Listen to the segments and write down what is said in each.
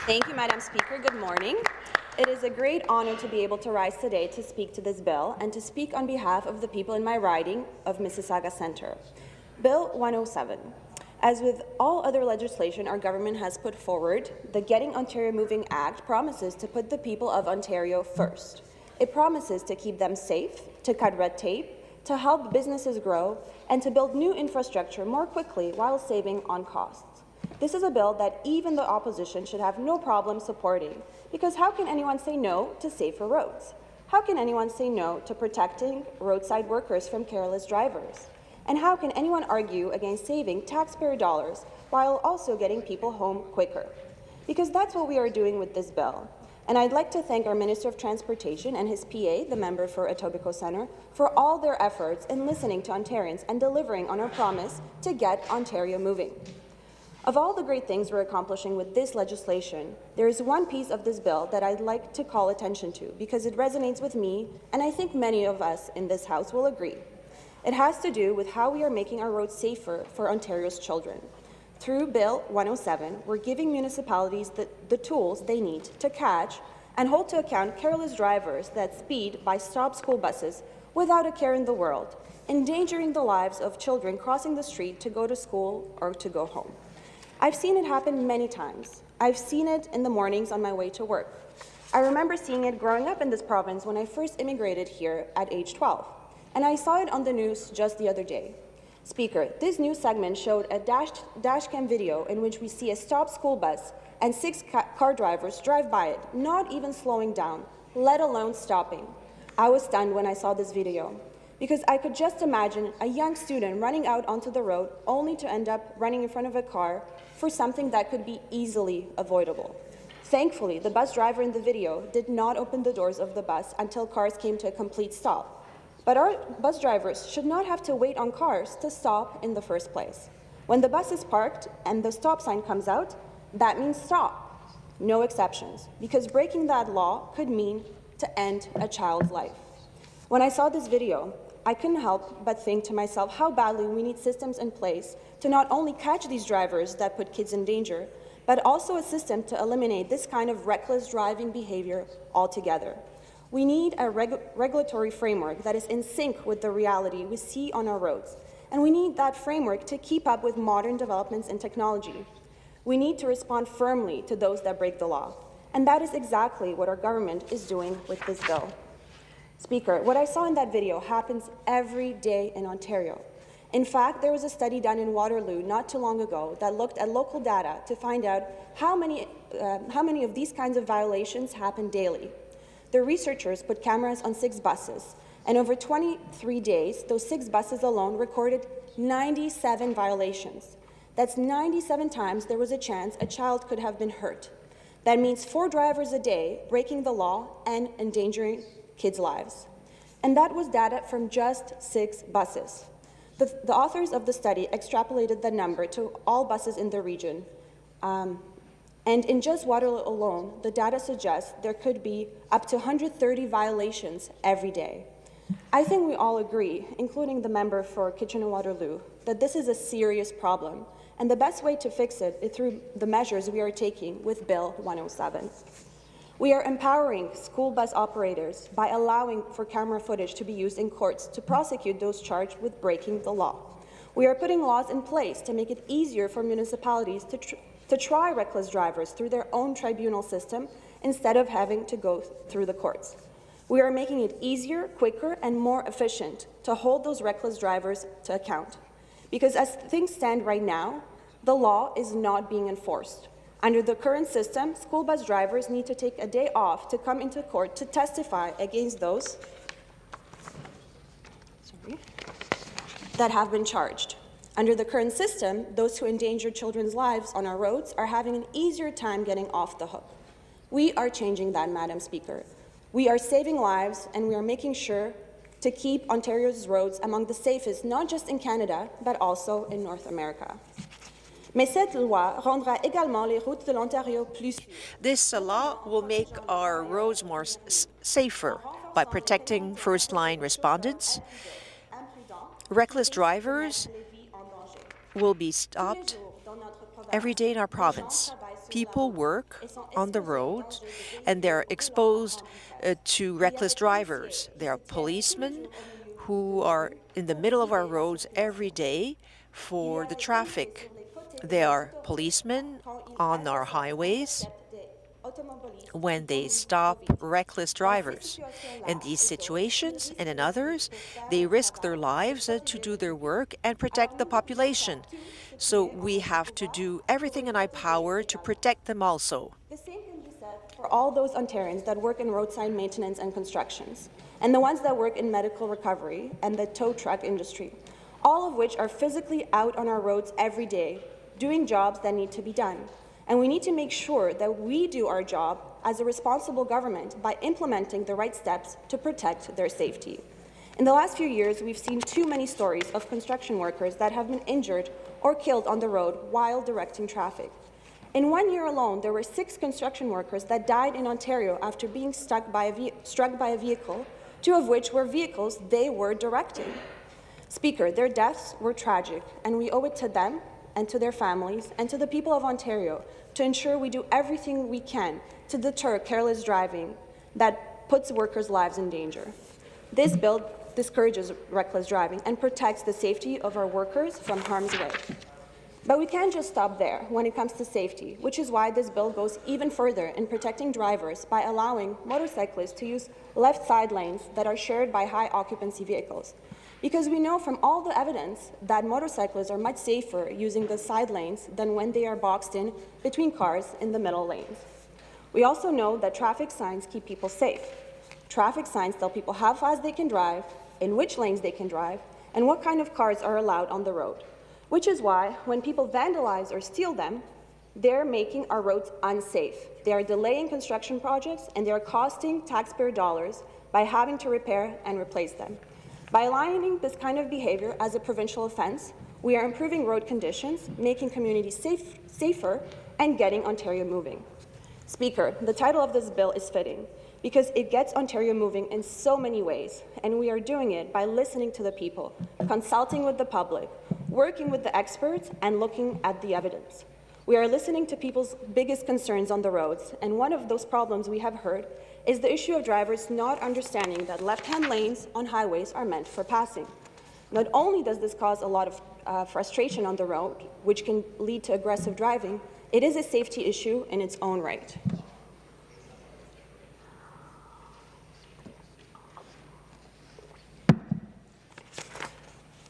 Thank you, Madam Speaker. Good morning. It is a great honor to be able to rise today to speak to this bill and to speak on behalf of the people in my riding of Mississauga Centre. Bill 107. As with all other legislation our government has put forward, the Getting Ontario Moving Act promises to put the people of Ontario first. It promises to keep them safe, to cut red tape, to help businesses grow, and to build new infrastructure more quickly while saving on costs. This is a bill that even the opposition should have no problem supporting, because how can anyone say no to safer roads? How can anyone say no to protecting roadside workers from careless drivers? And how can anyone argue against saving taxpayer dollars while also getting people home quicker? Because that's what we are doing with this bill. And I'd like to thank our Minister of Transportation and his PA, the member for Etobicoke Centre, for all their efforts in listening to Ontarians and delivering on our promise to get Ontario moving. Of all the great things we're accomplishing with this legislation, there is one piece of this bill that I'd like to call attention to because it resonates with me, and I think many of us in this House will agree. It has to do with how we are making our roads safer for Ontario's children. Through Bill 107, we're giving municipalities the tools they need to catch and hold to account careless drivers that speed by stop school buses without a care in the world, endangering the lives of children crossing the street to go to school or to go home. I've seen it happen many times. I've seen it in the mornings on my way to work. I remember seeing it growing up in this province when I first immigrated here at age 12, and I saw it on the news just the other day. Speaker, this news segment showed a dashcam video in which we see a stopped school bus and 6 car drivers drive by it, not even slowing down, let alone stopping. I was stunned when I saw this video, because I could just imagine a young student running out onto the road only to end up running in front of a car for something that could be easily avoidable. Thankfully, the bus driver in the video did not open the doors of the bus until cars came to a complete stop. But our bus drivers should not have to wait on cars to stop in the first place. When the bus is parked and the stop sign comes out, that means stop. No exceptions, because breaking that law could mean to end a child's life. When I saw this video, I couldn't help but think to myself how badly we need systems in place to not only catch these drivers that put kids in danger, but also a system to eliminate this kind of reckless driving behavior altogether. We need a regulatory framework that is in sync with the reality we see on our roads, and we need that framework to keep up with modern developments in technology. We need to respond firmly to those that break the law, and that is exactly what our government is doing with this bill. Speaker, what I saw in that video happens every day in Ontario. In fact, there was a study done in Waterloo not too long ago that looked at local data to find out how many of these kinds of violations happen daily. The researchers put cameras on 6 buses, and over 23 days, those 6 buses alone recorded 97 violations. That's 97 times there was a chance a child could have been hurt. That means 4 drivers a day breaking the law and endangering kids' lives. And that was data from just 6 buses. The authors of the study extrapolated the number to all buses in the region. And in just Waterloo alone, the data suggests there could be up to 130 violations every day. I think we all agree, including the member for Kitchener-Waterloo, that this is a serious problem, and the best way to fix it is through the measures we are taking with Bill 107. We are empowering school bus operators by allowing for camera footage to be used in courts to prosecute those charged with breaking the law. We are putting laws in place to make it easier for municipalities to try reckless drivers through their own tribunal system instead of having to go through the courts. We are making it easier, quicker, and more efficient to hold those reckless drivers to account. Because as things stand right now, the law is not being enforced. Under the current system, school bus drivers need to take a day off to come into court to testify against those that have been charged. Under the current system, those who endanger children's lives on our roads are having an easier time getting off the hook. We are changing that, Madam Speaker. We are saving lives, and we are making sure to keep Ontario's roads among the safest, not just in Canada, but also in North America. Mais cette loi rendra également les routes de l'Ontario plus. This law will make our roads more safer by protecting first-line respondents. Reckless drivers will be stopped every day in our province. people work on the roads and they're exposed to reckless drivers. There are policemen who are in the middle of our roads every day for the traffic. There are policemen on our highways when they stop reckless drivers. In these situations and in others, they risk their lives to do their work and protect the population. So we have to do everything in our power to protect them also. The same can be said for all those Ontarians that work in roadside maintenance and constructions, and the ones that work in medical recovery and the tow truck industry, all of which are physically out on our roads every day, doing jobs that need to be done. And we need to make sure that we do our job as a responsible government by implementing the right steps to protect their safety. In the last few years, we've seen too many stories of construction workers that have been injured or killed on the road while directing traffic. In 1 year alone, there were 6 construction workers that died in Ontario after being struck by a vehicle, 2 of which were vehicles they were directing. Speaker, their deaths were tragic, and we owe it to them and to their families and to the people of Ontario to ensure we do everything we can to deter careless driving that puts workers' lives in danger. This bill discourages reckless driving and protects the safety of our workers from harm's way. But we can't just stop there when it comes to safety, which is why this bill goes even further in protecting drivers by allowing motorcyclists to use left side lanes that are shared by high-occupancy vehicles. Because we know from all the evidence that motorcyclists are much safer using the side lanes than when they are boxed in between cars in the middle lanes. We also know that traffic signs keep people safe. Traffic signs tell people how fast they can drive, in which lanes they can drive, and what kind of cars are allowed on the road. Which is why, when people vandalize or steal them, they're making our roads unsafe. They are delaying construction projects, and they are costing taxpayer dollars by having to repair and replace them. By aligning this kind of behavior as a provincial offence, we are improving road conditions, making communities safer, and getting Ontario moving. Speaker, the title of this bill is fitting because it gets Ontario moving in so many ways, and we are doing it by listening to the people, consulting with the public, working with the experts, and looking at the evidence. We are listening to people's biggest concerns on the roads, and one of those problems we have heard is the issue of drivers not understanding that left-hand lanes on highways are meant for passing. Not only does this cause a lot of frustration on the road, which can lead to aggressive driving, it is a safety issue in its own right.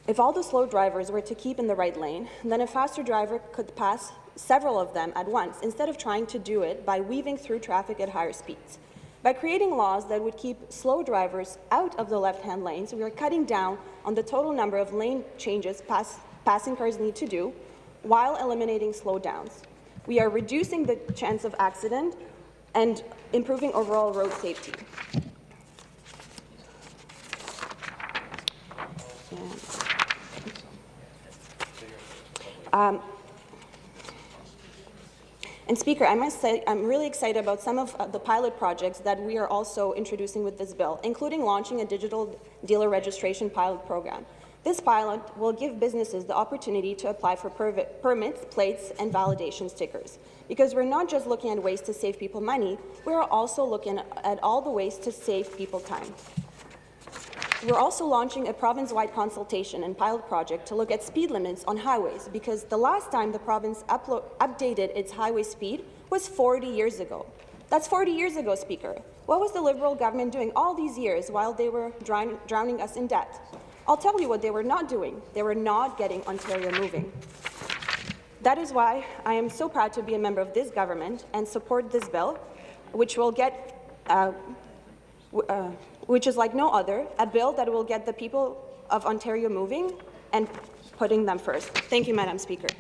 If all the slow drivers were to keep in the right lane, then a faster driver could pass several of them at once, instead of trying to do it by weaving through traffic at higher speeds. By creating laws that would keep slow drivers out of the left-hand lanes, we are cutting down on the total number of lane changes passing cars need to do, while eliminating slowdowns. We are reducing the chance of accident and improving overall road safety. And Speaker, I must say I'm really excited about some of the pilot projects that we are also introducing with this bill, including launching a digital dealer registration pilot program. This pilot will give businesses the opportunity to apply for permits, plates, and validation stickers. Because we're not just looking at ways to save people money, we're also looking at all the ways to save people time. We're also launching a province-wide consultation and pilot project to look at speed limits on highways, because the last time the province updated its highway speed was 40 years ago. That's 40 years ago, Speaker. What was the Liberal government doing all these years while they were drowning us in debt? I'll tell you what they were not doing. They were not getting Ontario moving. That is why I am so proud to be a member of this government and support this bill, which will get which is like no other, a bill that will get the people of Ontario moving and putting them first. Thank you, Madam Speaker.